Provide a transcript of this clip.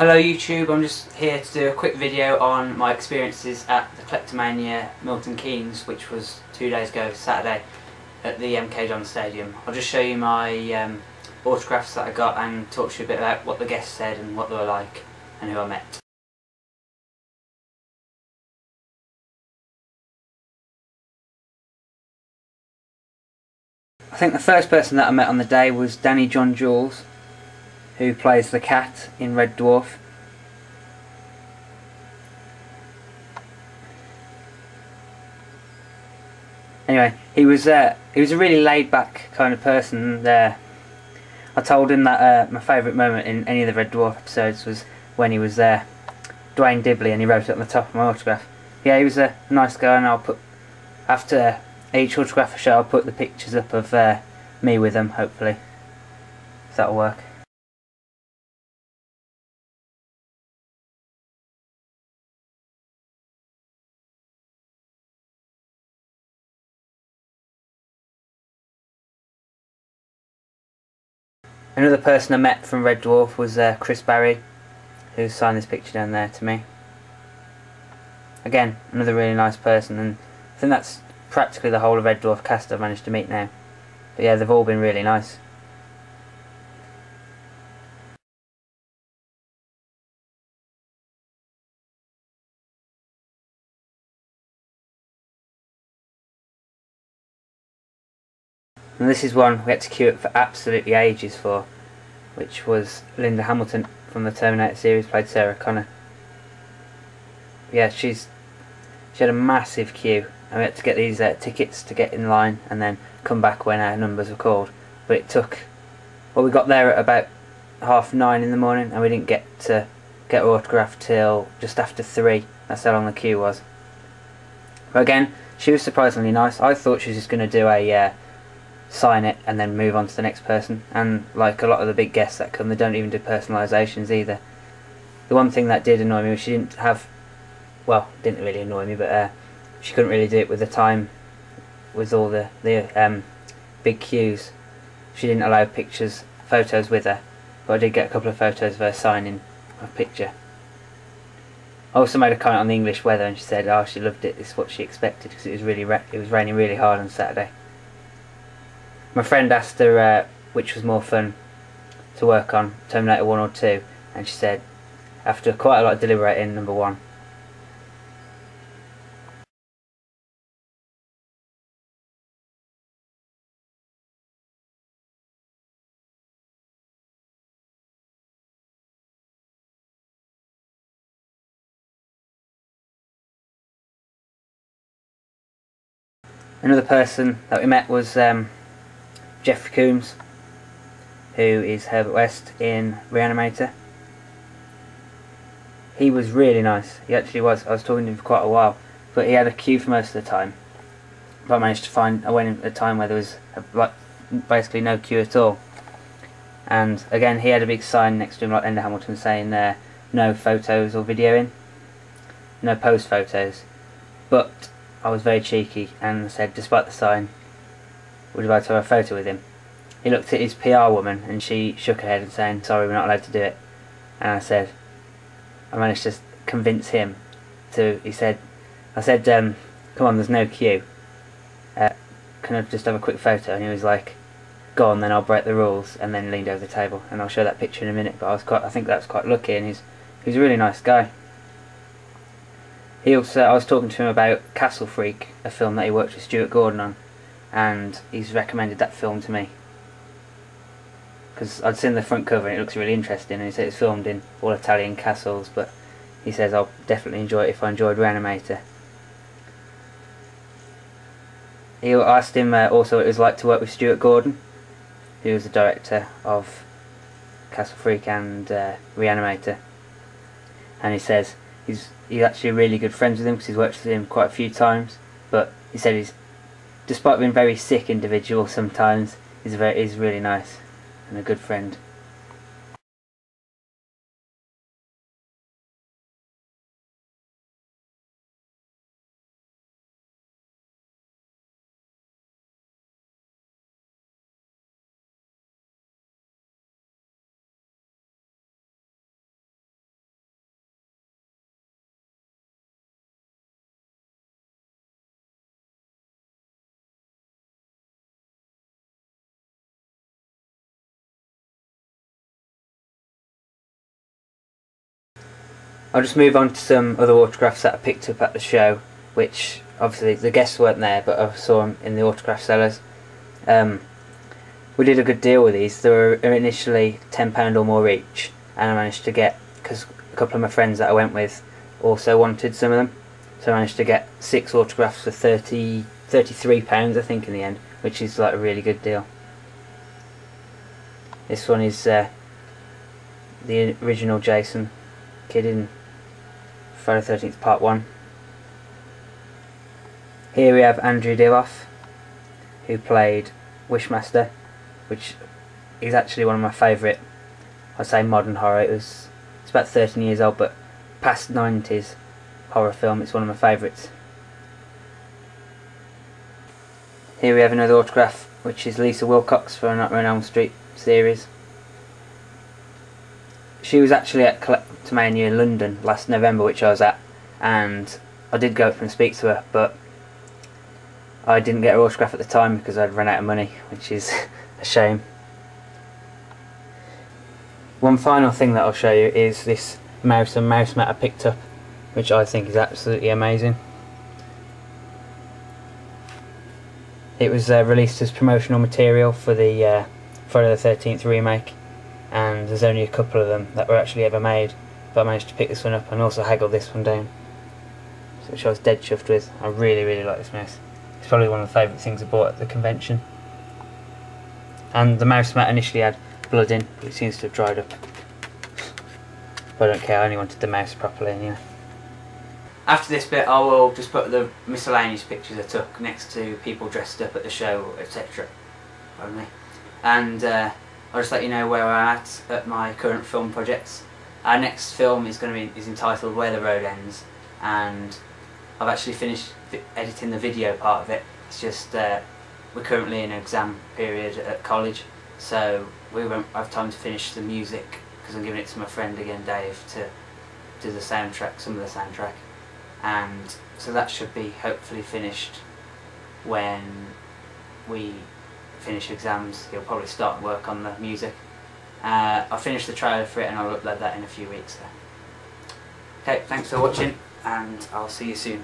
Hello YouTube, I'm just here to do a quick video on my experiences at the Collectormania Milton Keynes, which was 2 days ago, Saturday, at the MK John Stadium. I'll just show you my autographs that I got and talk to you a bit about what the guests said and what they were like and who I met. I think the first person that I met on the day was Danny John Jules, who plays the cat in Red Dwarf. Anyway, he was a really laid-back kind of person. I told him that my favourite moment in any of the Red Dwarf episodes was when he was there, Dwayne Dibley, and he wrote it on the top of my autograph. Yeah, he was a nice guy, and I'll put, after each autograph I show, I'll put the pictures up of me with him, hopefully. So that'll work. Another person I met from Red Dwarf was Barrie, who signed this picture down there to me. Again, another really nice person, and I think that's practically the whole of Red Dwarf cast I've managed to meet now. But yeah, they've all been really nice. And this is one we had to queue up for absolutely ages for, which was Linda Hamilton from the Terminator series, played Sarah Connor. Yeah, she had a massive queue, and we had to get these tickets to get in line and then come back when our numbers were called. But it took, well, we got there at about 9:30 in the morning, and we didn't get to get our autograph till just after 3. That's how long the queue was. But again, she was surprisingly nice. I thought she was just going to do a sign it and then move on to the next person, and like a lot of the big guests that come, they don't even do personalisations either. The one thing that did annoy me was she didn't have, well, didn't really annoy me, but she couldn't really do it with the time, with all the big queues. She didn't allow photos with her, but I did get a couple of photos of her signing a picture. I also made a comment on the English weather, and she said, oh, she loved it, it's what she expected, because it was raining really hard on Saturday. My friend asked her which was more fun to work on, Terminator 1 or 2, and she said, after quite a lot of deliberating, number 1. Another person that we met was Jeffrey Combs, who is Herbetr in Re-Animator. He was really nice. He actually was. I was talking to him for quite a while, but he had a queue for most of the time. But I managed to find, I went in at a time where there was like basically no queue at all. And again, he had a big sign next to him like Linda Hamilton saying no photos or videoing, no post photos. But I was very cheeky and said, despite the sign, would you like to have a photo with him? He looked at his PR woman and she shook her head and saying, sorry, we're not allowed to do it. And I managed to convince him to, I said, come on, there's no queue. Can I just have a quick photo? And he was like, go on then, I'll break the rules, and then leaned over the table. And I'll show that picture in a minute, but I think that was quite lucky, and he's a really nice guy. I was talking to him about Castle Freak, a film that he worked with Stuart Gordon on, and he's recommended that film to me. Because I'd seen the front cover and it looks really interesting, and he said it's filmed in all Italian castles, but he says I'll definitely enjoy it if I enjoyed Re-Animator. He asked him also what it was like to work with Stuart Gordon, who was the director of Castle Freak and Re-Animator, and he says he's actually really good friends with him because he's worked with him quite a few times. But he said despite being a very sick individual sometimes, he's really nice and a good friend. I'll just move on to some other autographs that I picked up at the show, which obviously the guests weren't there, but I saw them in the autograph sellers. We did a good deal with these. They were initially £10 or more each, and I managed to get, because a couple of my friends that I went with also wanted some of them, so I managed to get 6 autographs for £33 I think in the end, which is like a really good deal. This one is the original Jason kid in Friday the 13th Part 1. Here we have Andrew Divoff, who played Wishmaster, which is actually one of my favourite, I'd say, modern horror. It's about 13 years old, but past 90s horror film, it's one of my favourites. Here we have another autograph, which is Lisa Wilcox for a Nightmare on Elm Street series. She was actually at Collectormania in London last November, which I was at, and I did go up and speak to her, but I didn't get her autograph at the time because I'd run out of money, which is a shame. One final thing that I'll show you is this mouse and mouse mat I picked up, which I think is absolutely amazing. It was released as promotional material for the Friday the 13th remake, and there's only a couple of them that were actually ever made, but I managed to pick this one up and also haggled this one down, which I was dead chuffed with. I really like this mouse. It's probably one of the favourite things I bought at the convention. And the mouse mat initially had blood in, but it seems to have dried up. But I don't care, I only wanted the mouse properly anyway. After this bit I will just put the miscellaneous pictures I took next to people dressed up at the show, etc. Pardon me. And I'll just let you know where I'm at my current film projects. Our next film is entitled Where the Road Ends, and I've actually finished editing the video part of it. It's just we're currently in an exam period at college, so we won't have time to finish the music because I'm giving it to my friend again, Dave, to do the soundtrack, some of the soundtrack, and so that should be hopefully finished when we finish exams. He'll probably start work on the music. I'll finish the trailer for it and I'll upload that in a few weeks. Okay, thanks for watching, and I'll see you soon.